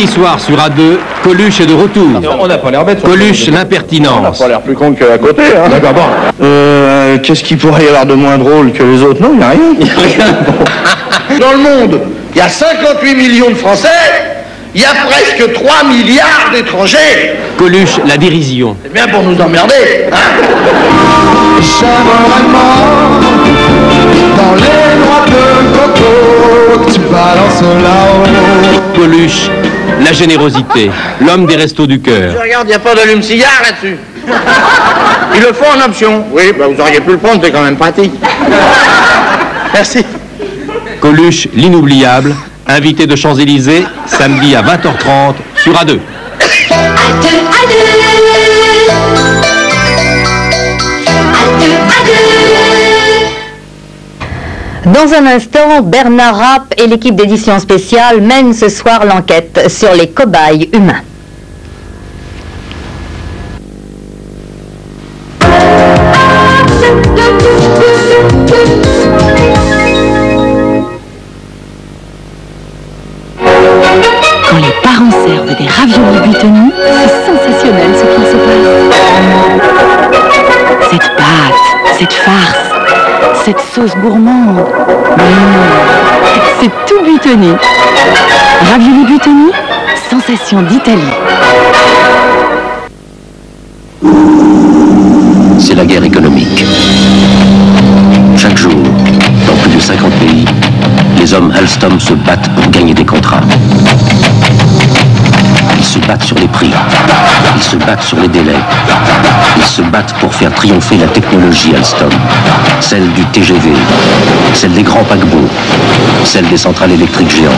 Samedi soir sur A2, Coluche est de retour. On n'a pas l'air bête. Coluche, l'impertinence. On n'a pas l'air plus con qu'à côté, hein. D'accord, bon. Qu'est-ce qu'il pourrait y avoir de moins drôle que les autres? Non, il n'y a rien. Dans le monde, il y a 58 millions de Français, il y a presque 3 milliards d'étrangers. Coluche, la dérision. C'est bien pour nous emmerder, hein. Dans les noix de coco que tu balances là-haut. Coluche, la générosité. L'homme des restos du cœur. Regarde, il n'y a pas d'allume-cigare là-dessus. Ils le font en option. Oui, bah vous auriez pu le prendre, c'est quand même pratique. Merci. Coluche, l'inoubliable. Invité de Champs-Élysées, samedi à 20h30 sur A2. Dans un instant, Bernard Rapp et l'équipe d'édition spéciale mènent ce soir l'enquête sur les cobayes humains. Quand les parents servent des raviolis Buitoni, c'est sensationnel ce qu'il se passe. Cette pâte, cette farce, cette sauce gourmande. C'est tout Buitoni. Ravioli Buitoni, sensation d'Italie. C'est la guerre économique. Chaque jour, dans plus de 50 pays, les hommes Alstom se battent pour gagner des contrats. Ils se battent sur les prix, ils se battent sur les délais, ils se battent pour faire triompher la technologie Alstom, celle du TGV, celle des grands paquebots, celle des centrales électriques géantes.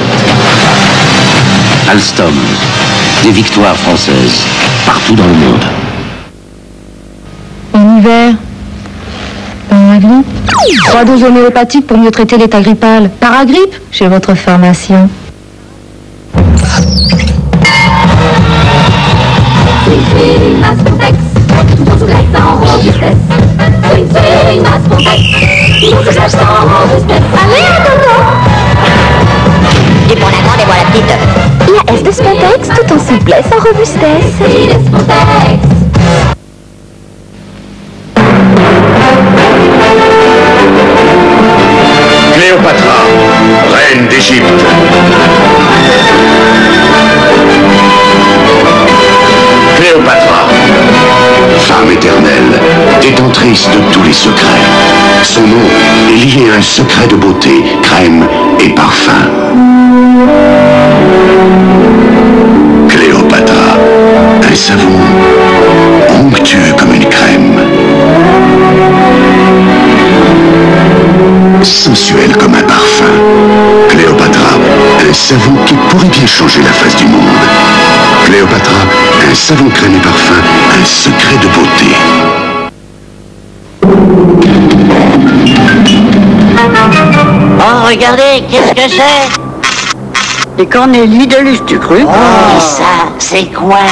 Alstom, des victoires françaises, partout dans le monde. En hiver, dans la grippe, 3 doses homéopathiques pour mieux traiter l'état grippal. Paragrippe, chez votre pharmacien. Et pour la grande et pour la petite. La S de Spontex, tout en souplesse, en robustesse. Cléopâtra, reine d'Égypte. Cléopâtra, femme éternelle, détentrice de tous les secrets. Son nom est lié à un secret de beauté, crème et parfum. Cléopâtra, un savon onctueux comme une crème. Sensuel comme un parfum. Cléopâtra, un savon qui pourrait bien changer la face du monde. Cléopâtra, un savon crème et parfum, un secret de beauté. Oh, regardez, qu'est-ce que c'est? Des cornélies de Lustucru. Et ça, c'est quoi?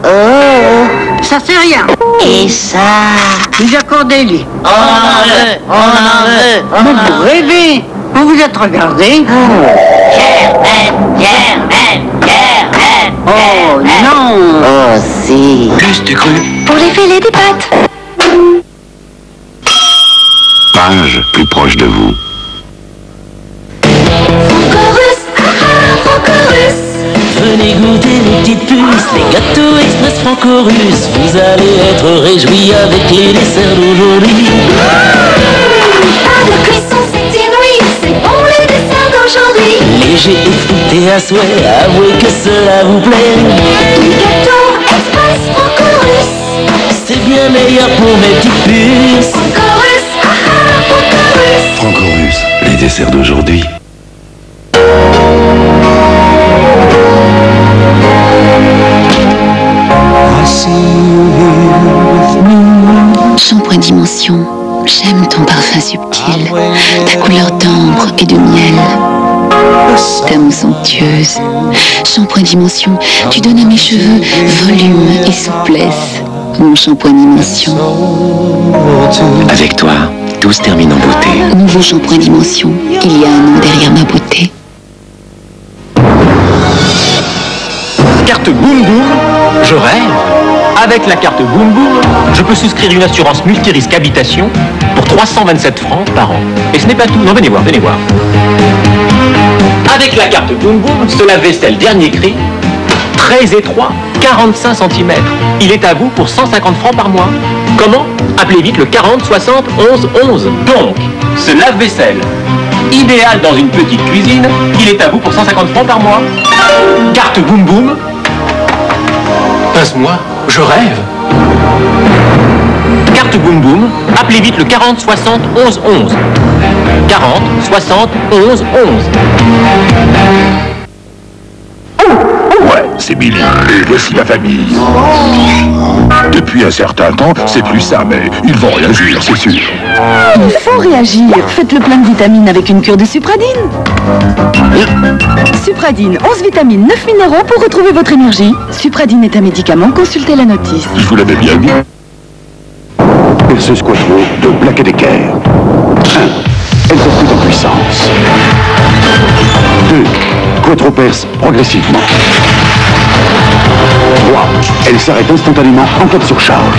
Oh, ça c'est rien. Et ça? Du Jacordélie. On en veut, on en veut. Mais vous rêvez, vous vous êtes regardé. Germaine, Germaine, Germaine. Oh non. Oh si. Lustucru. Pour les fêlés des pâtes. Page plus proche de vous. Venez goûter les petites puces, les gâteaux express Franco-Russe. Vous allez être réjouis avec les desserts d'aujourd'hui. Pas de cuisson, c'est inouï, c'est bon les desserts d'aujourd'hui. Léger et fruité à souhait, avouez que cela vous plaît. Les gâteaux express Franco-Russe. C'est bien meilleur pour mes petites puces. Franco-Russe, Franco-Russe. Franco-Russe, les desserts d'aujourd'hui. Shampoing Dimension, j'aime ton parfum subtil, ta couleur d'ambre et de miel, ta mousse onctueuse. Shampoing Dimension, tu donnes à mes cheveux volume et souplesse. Mon Shampoing Dimension. Avec toi, tout se termine en beauté. Nouveau Shampoing Dimension, il y a un nom derrière ma beauté. Carte Boom Boom, je rêve. Avec la carte Boom Boom, je peux souscrire une assurance multirisque habitation pour 327 francs par an. Et ce n'est pas tout. Non, venez voir, venez voir. Avec la carte Boom Boom, ce lave-vaisselle dernier cri, très étroit, 45 cm. Il est à vous pour 150 francs par mois. Comment? Appelez vite le 40 60 11 11. Donc, ce lave-vaisselle, idéal dans une petite cuisine, il est à vous pour 150 francs par mois. Carte Boom Boom. Passe-moi, je rêve. Carte Boom Boom, appelez vite le 40 60 11 11. 40 60 11 11. Ouais, c'est Billy. Et voici ma famille. Depuis un certain temps, c'est plus ça, mais ils vont réagir, c'est sûr. Il faut réagir. Faites le plein de vitamines avec une cure de Supradine. Supradine, 11 vitamines, 9 minéraux pour retrouver votre énergie. Supradine est un médicament, consultez la notice. Je vous l'avais bien dit. Perceuse Quattro de Black & Decker. 1. Elle monte en puissance. 2. Quattro perce progressivement. 3. Elle s'arrête instantanément en cas de surcharge.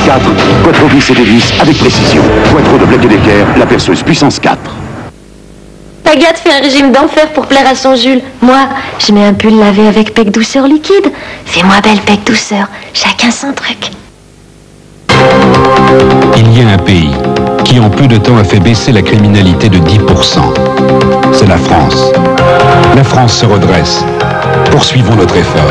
4. Quattro glisse et dévisse avec précision. Quattro de Black & Decker, la perceuse puissance 4. Agathe fait un régime d'enfer pour plaire à son Jules. Moi, je mets un pull lavé avec Pec Douceur liquide. Fais-moi belle Pec Douceur, chacun son truc. Il y a un pays qui en peu de temps a fait baisser la criminalité de 10%. C'est la France. La France se redresse. Poursuivons notre effort.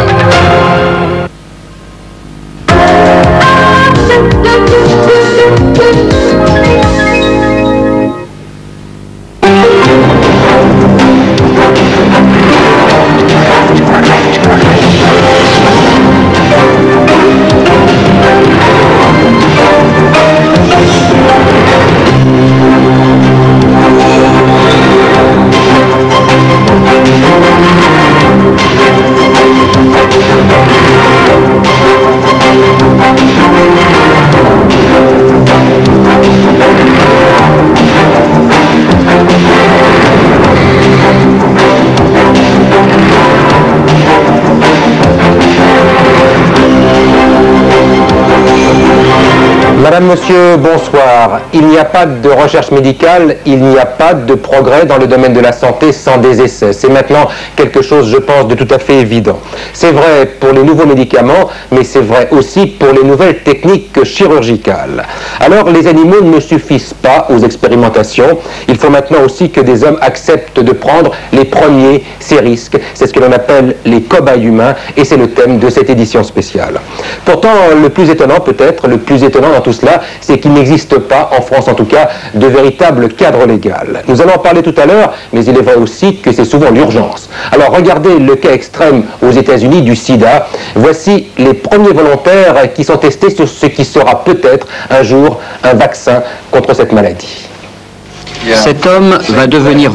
Madame, monsieur, bonsoir. Il n'y a pas de recherche médicale, il n'y a pas de progrès dans le domaine de la santé sans des essais. C'est maintenant quelque chose, je pense, de tout à fait évident. C'est vrai pour les nouveaux médicaments, mais c'est vrai aussi pour les nouvelles techniques chirurgicales. Alors, les animaux ne suffisent pas aux expérimentations. Il faut maintenant aussi que des hommes acceptent de prendre les premiers ces risques. C'est ce que l'on appelle les cobayes humains, et c'est le thème de cette édition spéciale. Pourtant, le plus étonnant peut-être, le plus étonnant dans tout cela, c'est qu'il n'existe pas, en France en tout cas, de véritable cadre légal. Nous allons en parler tout à l'heure, mais il est vrai aussi que c'est souvent l'urgence. Alors regardez le cas extrême aux États-Unis du sida. Voici les premiers volontaires qui sont testés sur ce qui sera peut-être un jour un vaccin contre cette maladie. Cet homme va devenir